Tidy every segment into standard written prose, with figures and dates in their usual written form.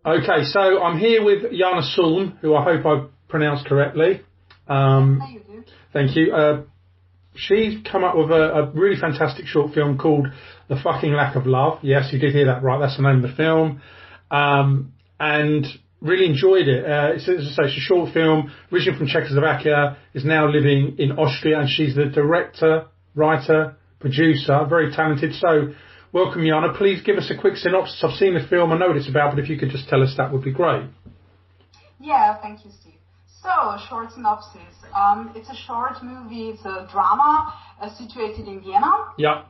Okay, so I'm here with Jana Sulm, who I hope I pronounced correctly. You do. Thank you. She's come up with a really fantastic short film called The Fucking Lack of Love. Yes, you did hear that right. That's the name of the film. And really enjoyed it. It's, as I say, it's a short film, originally from Czechoslovakia, is now living in Austria, and she's the director, writer, producer, very talented. So, welcome, Jana. Please give us a quick synopsis. I've seen the film, I know what it's about, but if you could just tell us, that would be great. Yeah, thank you, Steve. So, a short synopsis. It's a short movie. It's a drama situated in Vienna. Yeah.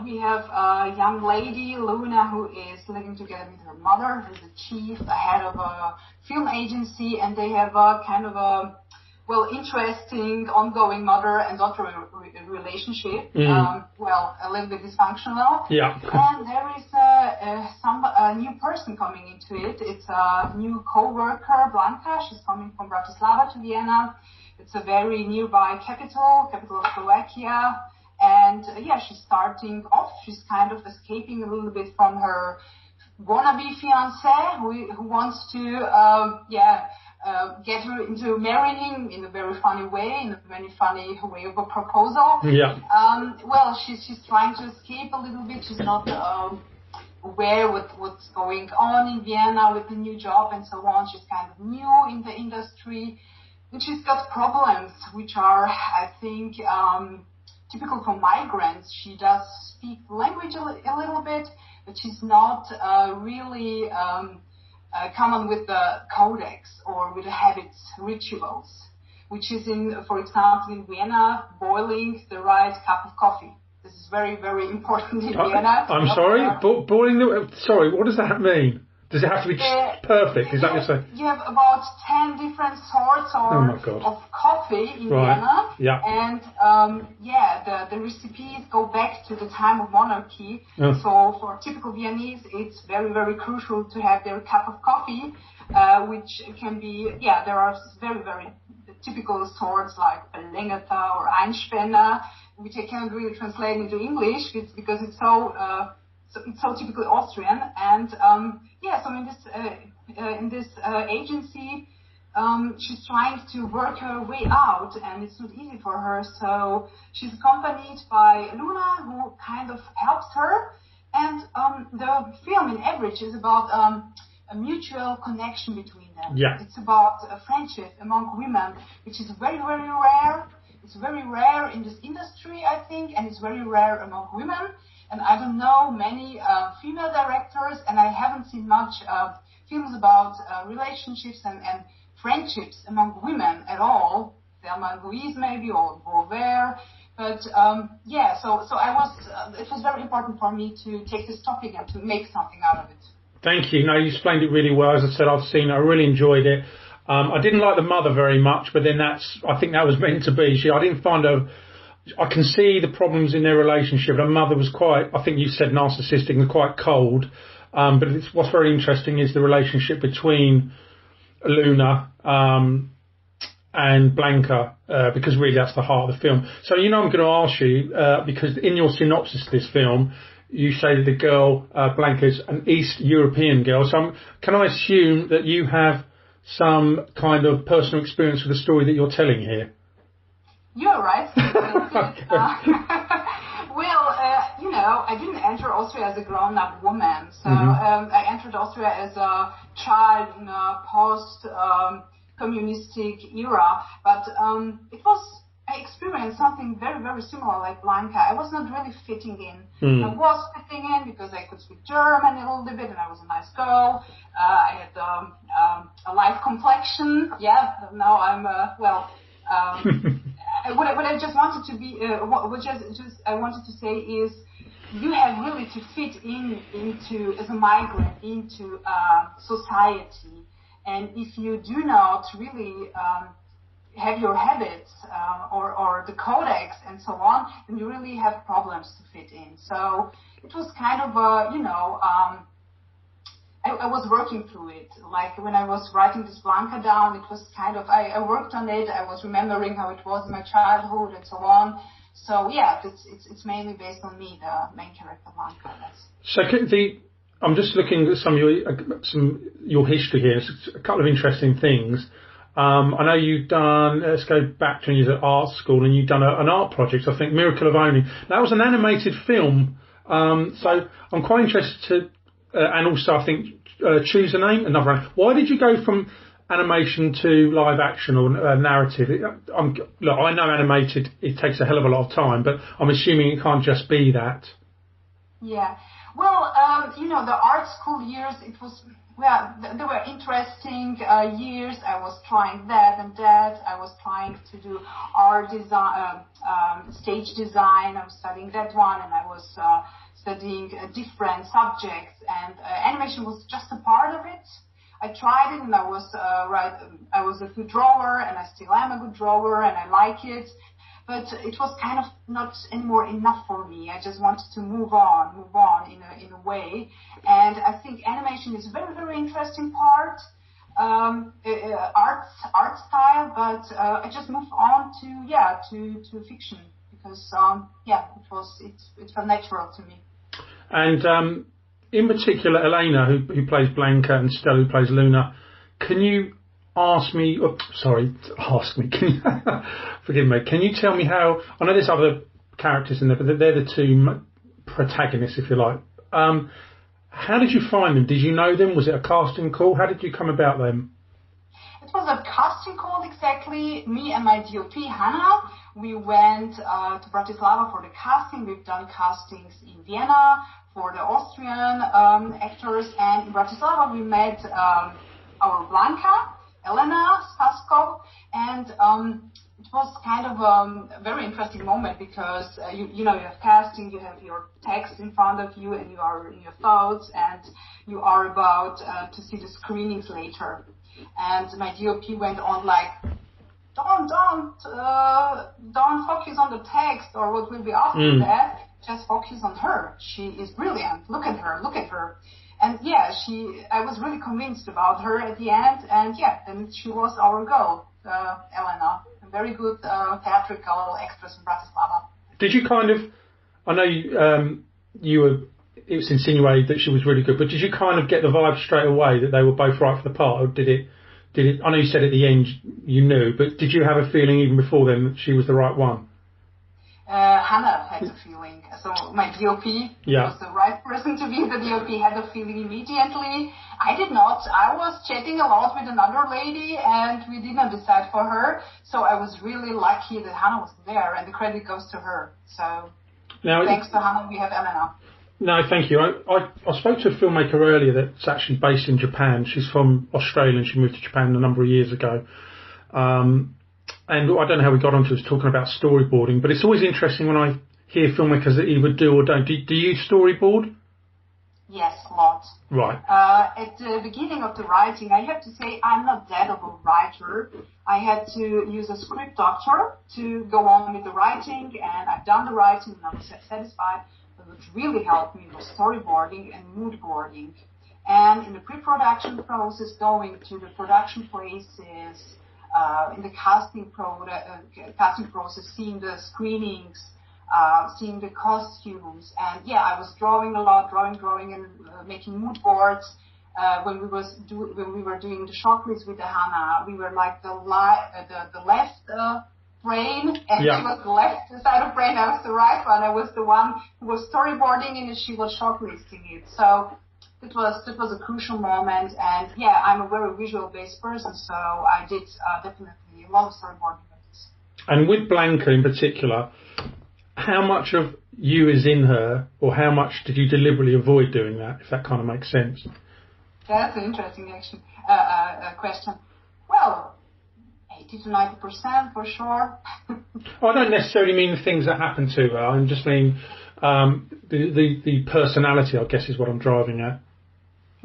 We have a young lady, Luna, who is living together with her mother, who's the chief, head of a film agency, and they have a kind of a, interesting, ongoing mother and daughter relationship. A little bit dysfunctional. Yeah. And there is a new person coming into it. It's a new co-worker, Blanka. She's coming from Bratislava to Vienna. It's a very nearby capital of Slovakia. And she's starting off. She's kind of escaping a little bit from her wannabe fiancé who wants to, get her into marrying in a very funny way, in a very funny way of a proposal. Yeah. She's trying to escape a little bit. She's not aware with what's going on in Vienna with the new job and so on. She's kind of new in the industry. And she's got problems which are, I think, typical for migrants. She does speak the language a little bit, but she's not really common with the codex or with the habits, rituals, which is for example, in Vienna, boiling the right cup of coffee. This is very, very important in Vienna. I'm sorry, boiling sorry, what does that mean? Does it have to be perfect? Is that what you're saying? You have about 10 different sorts of coffee in Vienna. Yeah. And the recipes go back to the time of monarchy. Yeah. So for typical Viennese, it's very, very crucial to have their cup of coffee, which can be, there are very, very typical sorts like Blanka or Einspänner, which I cannot really translate into English because it's so typically Austrian, and so in this agency, she's trying to work her way out, and it's not easy for her. So she's accompanied by Luna, who kind of helps her, and the film in average is about a mutual connection between them. Yeah. It's about a friendship among women, which is very, very rare. It's very rare in this industry, I think, and it's very rare among women. And I don't know many female directors, and I haven't seen much films about relationships and friendships among women at all. Thelma and Louise maybe, or Beauvoir. But so I was. It was very important for me to take this topic and to make something out of it. Thank you. No, you explained it really well. As I said, I've seen it. I really enjoyed it. I didn't like the mother very much, but then I think that was meant to be. I didn't find her. I can see the problems in their relationship. Her mother was quite, I think you said narcissistic and quite cold. But what's very interesting is the relationship between Luna and Blanka, because really that's the heart of the film. So, I'm going to ask you, because in your synopsis of this film, you say that the girl, Blanka, is an East European girl. So can I assume that you have some kind of personal experience with the story that you're telling here? You're right. I didn't enter Austria as a grown-up woman. So I entered Austria as a child in a post-communistic era. But I experienced something very, very similar like Blanka. I was not really fitting in. I was fitting in because I could speak German a little bit and I was a nice girl. I had a light complexion. Yeah, now I'm, what I just wanted to be, I wanted to say is, you have really to fit into as a migrant into society, and if you do not really have your habits or the codex and so on, then you really have problems to fit in. So it was kind of I was working through it. Like when I was writing this Blanka down, it was kind of, I worked on it. I was remembering how it was in my childhood and so on. So yeah, it's mainly based on me, the main character Blanka. So I'm just looking at some your history here. It's a couple of interesting things. I know you've done. Let's go back to when you was at art school, and you've done an art project. I think Miracle of Owning. That was an animated film. So I'm quite interested to, and also I think choose a name. Another one. Why did you go from animation to live action or narrative? Look, I know animated. It takes a hell of a lot of time, but I'm assuming it can't just be that. Yeah. Well, the art school years, they were interesting years. I was trying that and that. I was trying to do art design, stage design. I was studying that one, and I was studying different subjects. And animation was just a part of it. I tried it, and I was I was a good drawer, and I still am a good drawer, and I like it. But it was kind of not anymore enough for me. I just wanted to move on in a way. And I think animation is a very, very interesting part, art style. But I just moved on to fiction because it felt natural to me. And in particular, Elena, who plays Blanka, and Stella, who plays Luna, can you ask me? Can you, forgive me. Can you tell me how? I know there's other characters in there, but they're the two protagonists, if you like. How did you find them? Did you know them? Was it a casting call? How did you come about them? It was a casting call, exactly. Me and my DOP, Hannah, we went to Bratislava for the casting. We've done castings in Vienna for the Austrian actors, and in Bratislava we met our Blanka, Elena Staskov, and it was kind of a very interesting moment because you have casting, you have your text in front of you, and you are in your thoughts, and you are about to see the screenings later. And my DOP went on like, don't focus on the text or what will be after that. Just focus on her. She is brilliant. Look at her. And I was really convinced about her at the end. And then she was our girl, Elena, a very good theatrical actress from Bratislava. Did you I know it was insinuated that she was really good, but did you kind of get the vibe straight away that they were both right for the part, or did it, I know you said at the end you knew, but did you have a feeling even before then that she was the right one? Hannah had a feeling. So my DOP was the right person to be the DOP, had a feeling immediately. I did not. I was chatting a lot with another lady, and we did not decide for her. So I was really lucky that Hannah was there, and the credit goes to her. So thanks to Hannah, we have Elena. No, thank you. I spoke to a filmmaker earlier that's actually based in Japan. She's from Australia, and she moved to Japan a number of years ago. And I don't know how we got onto this, talking about storyboarding, but it's always interesting when I hear filmmakers that either do or don't. Do you storyboard? Yes, a lot. Right. At the beginning of the writing, I have to say I'm not that of a writer. I had to use a script doctor to go on with the writing, and I've done the writing and I was satisfied. But what really helped me was storyboarding and mood boarding. And in the pre-production process, going to the production places, in the casting process, seeing the screenings, seeing the costumes, and I was drawing a lot, drawing, and making mood boards. When we were doing the shortlist with the Hannah, we were like the left brain, and she was the left side of brain. I was the right one. I was the one who was storyboarding, and she was shortlisting it. So it was a crucial moment, and I'm a very visual-based person, so I did definitely a lot of storyboarding with this. And with Blanka in particular, how much of you is in her, or how much did you deliberately avoid doing that, if that kind of makes sense? That's an interesting question. Well, 80 to 90% for sure. I don't necessarily mean the things that happen to her. I just mean the personality, I guess, is what I'm driving at.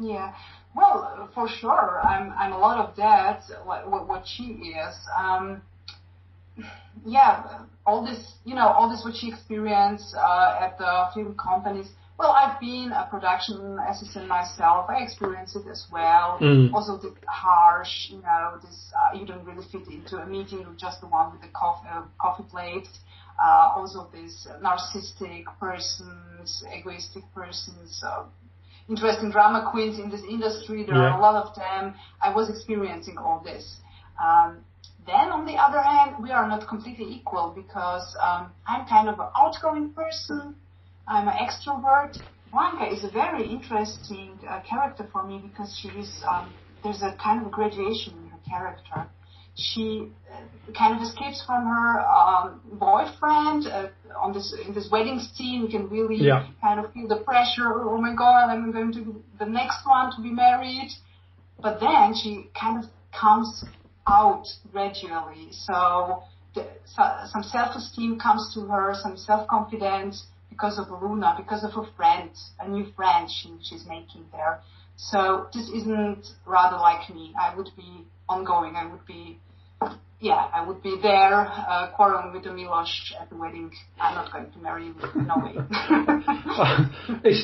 Yeah, well, for sure. I'm a lot of that. What she is. All this what she experienced at the film companies. Well, I've been a production assistant myself. I experienced it as well. Also, the harsh, this you don't really fit into a meeting. You're just the one with the coffee plate. Also, these narcissistic persons, egoistic persons. interesting drama queens in this industry. There are a lot of them. I was experiencing all this. Then, on the other hand, we are not completely equal because I'm kind of an outgoing person. I'm an extrovert. Blanka is a very interesting character for me because there's a kind of graduation in her character. She kind of escapes from her boyfriend in this wedding scene. You can really kind of feel the pressure. Oh my God, I'm going to be the next one to be married. But then she kind of comes out gradually. So some self-esteem comes to her, some self-confidence because of Luna, because of a new friend she's making there. So this isn't rather like me. I would be ongoing. I would be there quarreling with the Milosh at the wedding. I'm not going to marry you. No way.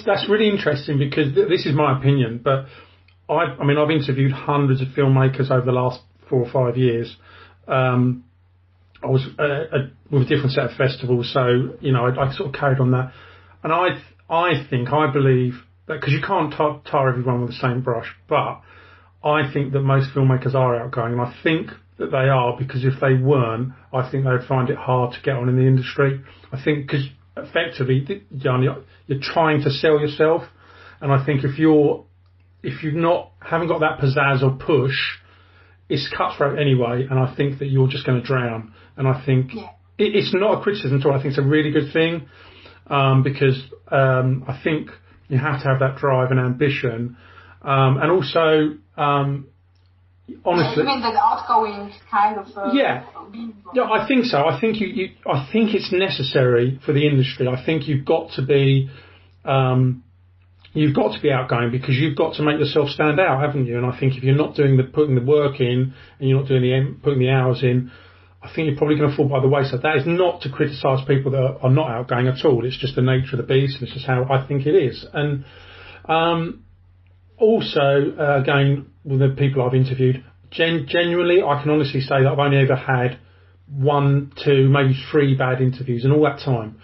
That's really interesting because this is my opinion, but I mean, I've interviewed hundreds of filmmakers over the last 4 or 5 years. I was with a different set of festivals, so I sort of carried on that. And I believe that because you can't tar everyone with the same brush, but I think that most filmmakers are outgoing, and I think that they are because if they weren't, I think they'd find it hard to get on in the industry. I think because effectively, Jana, you're trying to sell yourself, and I think if you're not haven't got that pizzazz or push, it's cutthroat anyway, and I think that you're just going to drown. And I think it's not a criticism at all. I think it's a really good thing because I think you have to have that drive and ambition, and also honestly, you mean that outgoing kind of I think so. I think I think it's necessary for the industry. I think you've got to be outgoing because you've got to make yourself stand out, haven't you? And I think if you're not putting the work in and you're not putting the hours in, I think you're probably going to fall by the wayside. That is not to criticise people that are not outgoing at all. It's just the nature of the beast. It's just how I think it is. And also, again, with the people I've interviewed, genuinely, I can honestly say that I've only ever had 1, 2, maybe 3 bad interviews in all that time.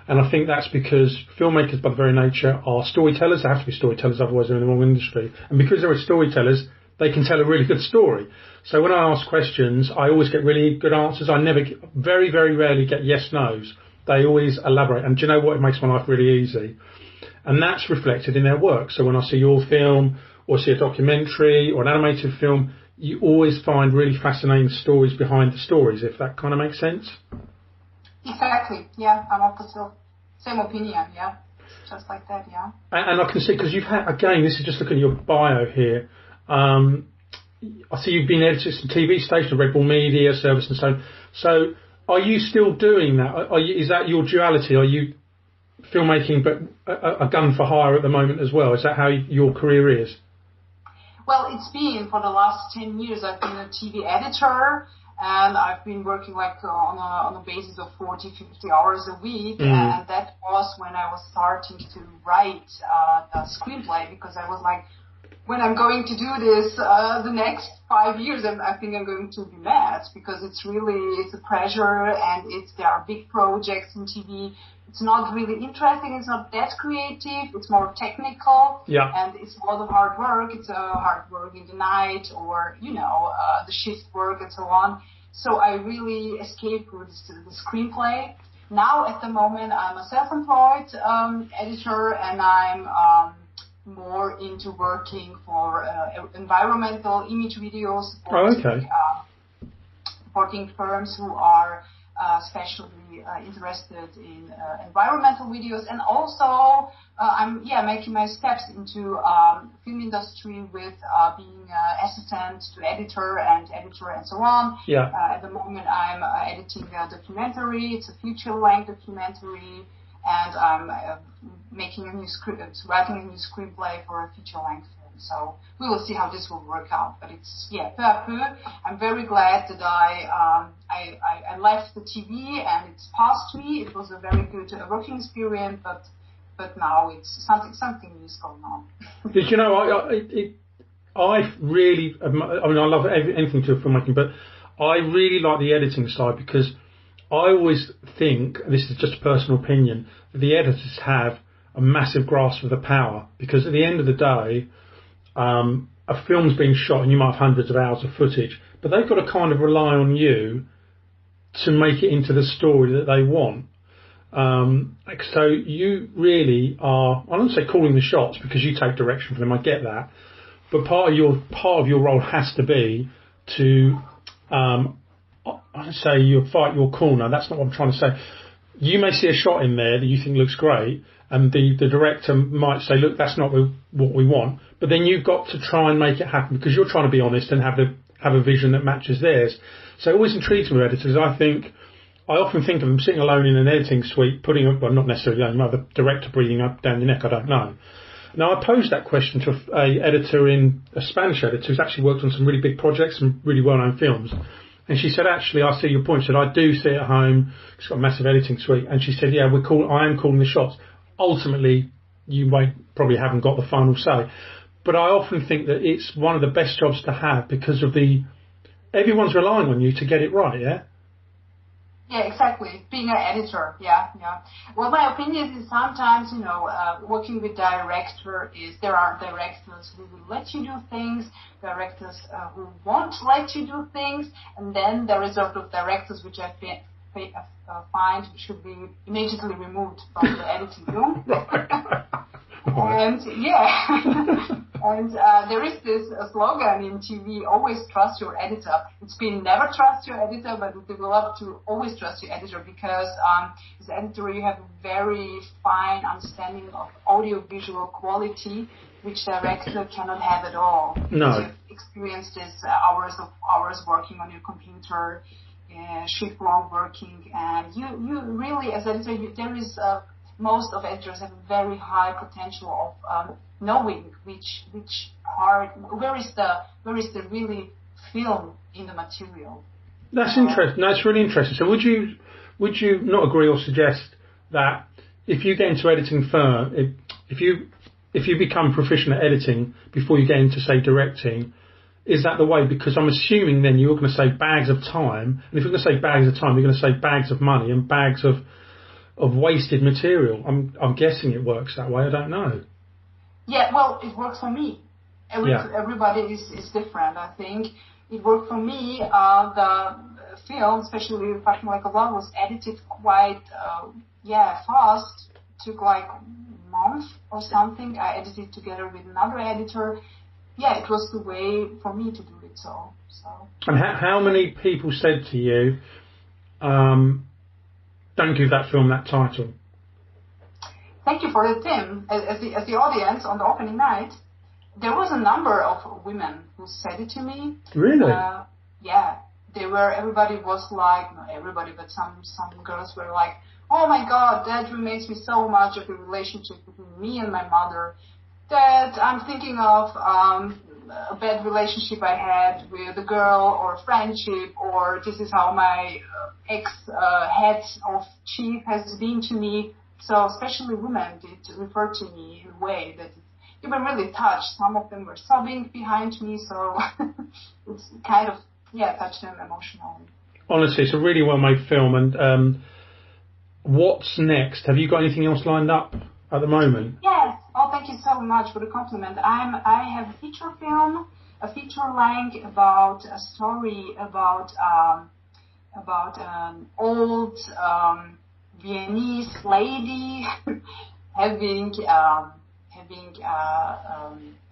And I think that's because filmmakers, by their very nature, are storytellers. They have to be storytellers, otherwise they're in the wrong industry. And because they're storytellers, they can tell a really good story. So when I ask questions, I always get really good answers. I very, very rarely get yes/nos. They always elaborate. And do you know what? It makes my life really easy. And that's reflected in their work. So when I see your film or see a documentary or an animated film, you always find really fascinating stories behind the stories, if that kind of makes sense. Exactly. Yeah, I'm of the same opinion. Yeah, just like that. Yeah. And I can see because you've had again. This is just looking at your bio here. I see you've been edited some TV station, Red Bull Media Service, and so on. So, are you still doing that? Is that your duality? Are you filmmaking, but a gun for hire at the moment as well? Is that how your career is? Well, it's been for the last 10 years. I've been a TV editor. And I've been working on a basis of 40, 50 hours a week. And that was when I was starting to write the screenplay because I was like, when I'm going to do this the next 5 years, I think I'm going to be mad because it's a pressure and there are big projects in TV. It's not really interesting. It's not that creative. It's more technical. Yeah. And it's a lot of hard work. It's hard work in the night or, the shift work and so on. So I really escaped with the screenplay. Now, at the moment, I'm a self-employed editor and I'm more into working for environmental image videos. Supporting firms who are especially interested in environmental videos, and also I'm making my steps into film industry with being assistant to editor and so on. Yeah. At the moment, I'm editing a documentary. It's a feature-length documentary, and I'm writing a new screenplay for a feature-length film. So we will see how this will work out. But it's, peu à peu. I'm very glad that I left the TV and it's past me. It was a very good working experience, but now it's something new is going on. Did you know, I really, I love anything to do with filmmaking, but I really like the editing side because I always think, this is just a personal opinion, that the editors have a massive grasp of the power, because at the end of the day, a film's being shot and you might have hundreds of hours of footage, but they've got to kind of rely on you to make it into the story that they want. So you really are, I don't say calling the shots because you take direction from them, I get that, but part of your role has to be to, I say you fight your corner. That's not what I'm trying to say. You may see a shot in there that you think looks great, and the director might say, look, that's not what we want, but then you've got to try and make it happen because you're trying to be honest and have a vision that matches theirs. So it always intrigues me with editors. I often think of them sitting alone in an editing suite, putting up, well, not necessarily alone, you might have the director breathing up down your neck, I don't know. Now, I posed that question to a Spanish editor who's actually worked on some really big projects, some really well-known films. And she said, actually, I see your point. She said, I do sit at home. She's got a massive editing suite. And she said, yeah, I am calling the shots. Ultimately, you probably haven't got the final say. But I often think that it's one of the best jobs to have because of everyone's relying on you to get it right, yeah? Yeah, exactly. Being an editor, yeah. Well, my opinion is sometimes, working with director is there are directors who will let you do things, directors who won't let you do things, and then there is sort of directors which I find should be immediately removed from the editing room. And and there is this slogan in TV, always trust your editor. It's been never trust your editor, but it developed to always trust your editor because as an editor you have a very fine understanding of audio-visual quality, which director cannot have at all. No. You've experienced this hours working on your computer, shift-long working, and you really, as an editor, there is most of editors have a very high potential of knowing which part, where is the really film in the material. That's interesting. That's really interesting. So would you not agree or suggest that if you get into editing if you become proficient at editing before you get into, say, directing, is that the way? Because I'm assuming then you're going to save bags of time, and if you're going to save bags of time, you're going to save bags of money and bags of wasted material. I'm guessing it works that way. I don't know. Yeah, well, it works for me. Everybody is different. I think it worked for me. The film, especially Fucking Like a Love, was edited quite fast. Took like a month or something. I edited together with another editor. Yeah, it was the way for me to do it. So. And how many people said to you, don't give that film that title? Thank you for the Tim. As the audience on the opening night, there was a number of women who said it to me. Really? Yeah. Everybody was like, not everybody, but some girls were like, oh my God, that reminds me so much of the relationship between me and my mother, that I'm thinking of a bad relationship I had with a girl, or a friendship, or this is how my ex-head of chief has been to me. So especially women did refer to me in a way that they were really touched. Some of them were sobbing behind me, so it's kind of, touched them emotionally. Honestly, it's a really well-made film. And what's next? Have you got anything else lined up at the moment? Yes. Oh, thank you so much for the compliment. I have a feature film, a feature length about a story about an old Viennese lady having a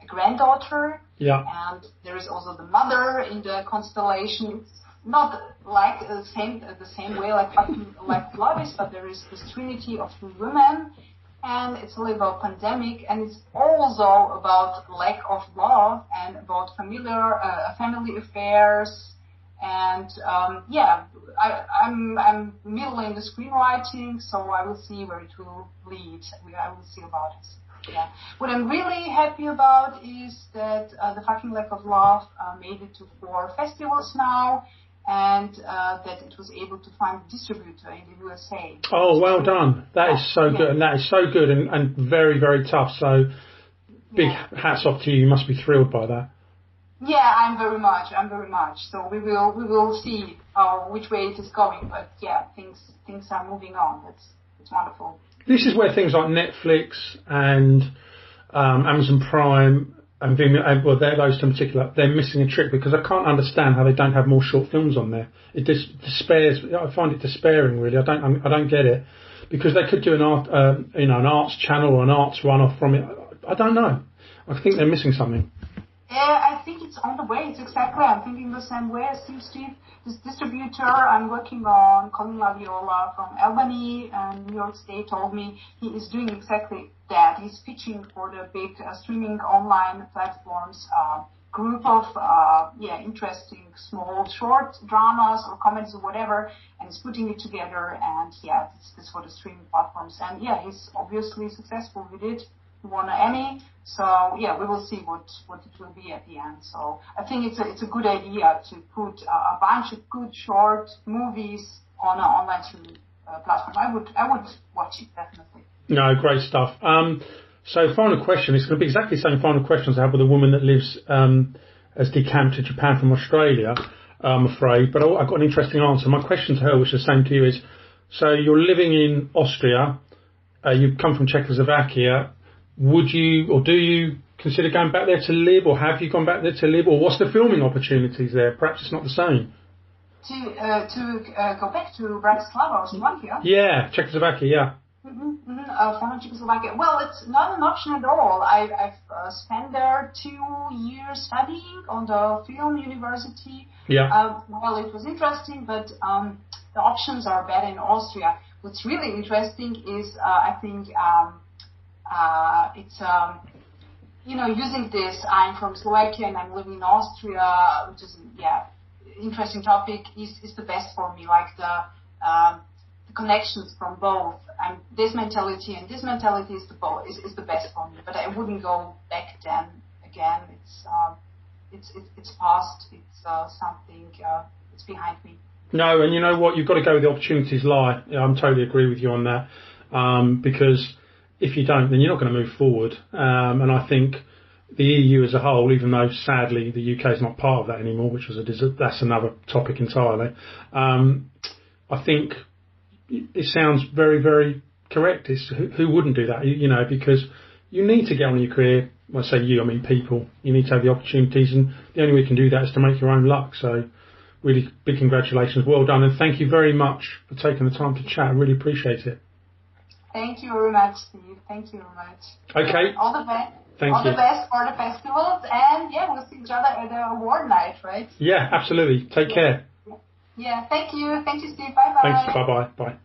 granddaughter. Yeah. And there is also the mother in the constellation. It's not like the same way like love is, but there is this trinity of two women. And it's really about pandemic, and it's also about lack of love and about family affairs. And I'm middle in the screenwriting, so I will see where it will lead. I will see about it. Yeah. What I'm really happy about is that the Fucking Lack of Love made it to 4 festivals now, and that it was able to find a distributor in the USA. Oh, well done. That is so good, and that is so good and very, very tough. So big hats off to you. You must be thrilled by that. Yeah, I'm very much. So we will see which way it is going. But yeah, things are moving on. It's wonderful. This is where things like Netflix and Amazon Prime and Vimeo, well, those two in particular, they're missing a trick, because I can't understand how they don't have more short films on there. It just despairs. I find it despairing, really. I don't get it, because they could do an arts channel or an arts runoff from it. I don't know. I think they're missing something. Yeah, I think it's on the way. It's exactly. I'm thinking the same way as you, Steve. This distributor I'm working on, Colin Laviola from Albany and New York State, told me he is doing exactly that. He's pitching for the big streaming online platforms group of interesting small short dramas or comedies or whatever, and he's putting it together. And it's for the streaming platforms. And he's obviously successful with it. He won an Emmy, so we will see what it will be at the end. So I think it's a good idea to put a bunch of good short movies on an online streaming platform. I would watch it definitely. No, great stuff. So final question. It's going to be exactly the same final questions I have with a woman that lives has decamped to Japan from Australia, I'm afraid. But I've got an interesting answer. My question to her, which is the same to you, is: so you're living in Austria. You've come from Czechoslovakia. Would you, or do you consider going back there to live, or have you gone back there to live, or what's the filming opportunities there? Perhaps it's not the same. To go back to Bratislava or Slovakia? Yeah, Czechoslovakia, yeah. Former Czechoslovakia. Well, it's not an option at all. I've spent there 2 years studying on the film university. Yeah. Well, it was interesting, but the options are better in Austria. What's really interesting is, I think, it's using this, I'm from Slovakia and I'm living in Austria, which is interesting topic, is the best for me. Like the connections from both, and this mentality and this mentality is the best for me. But I wouldn't go back then again. It's past. It's something. It's behind me. No, and you know what? You've got to go where the opportunities lie. I'm totally agree with you on that, because if you don't, then you're not going to move forward. And I think the EU as a whole, even though sadly the UK is not part of that anymore, which was that's another topic entirely. I think it sounds very, very correct. It's who wouldn't do that, because you need to get on in your career. When I say you, I mean people. You need to have the opportunities, and the only way you can do that is to make your own luck. So really big congratulations. Well done. And thank you very much for taking the time to chat. I really appreciate it. Thank you very much, Steve. Thank you very much. Okay. All the best. All the best for the festivals, and we'll see each other at the award night, right? Yeah, absolutely. Take care. Yeah, thank you. Thank you, Steve. Bye-bye. Thanks. Bye-bye. Bye.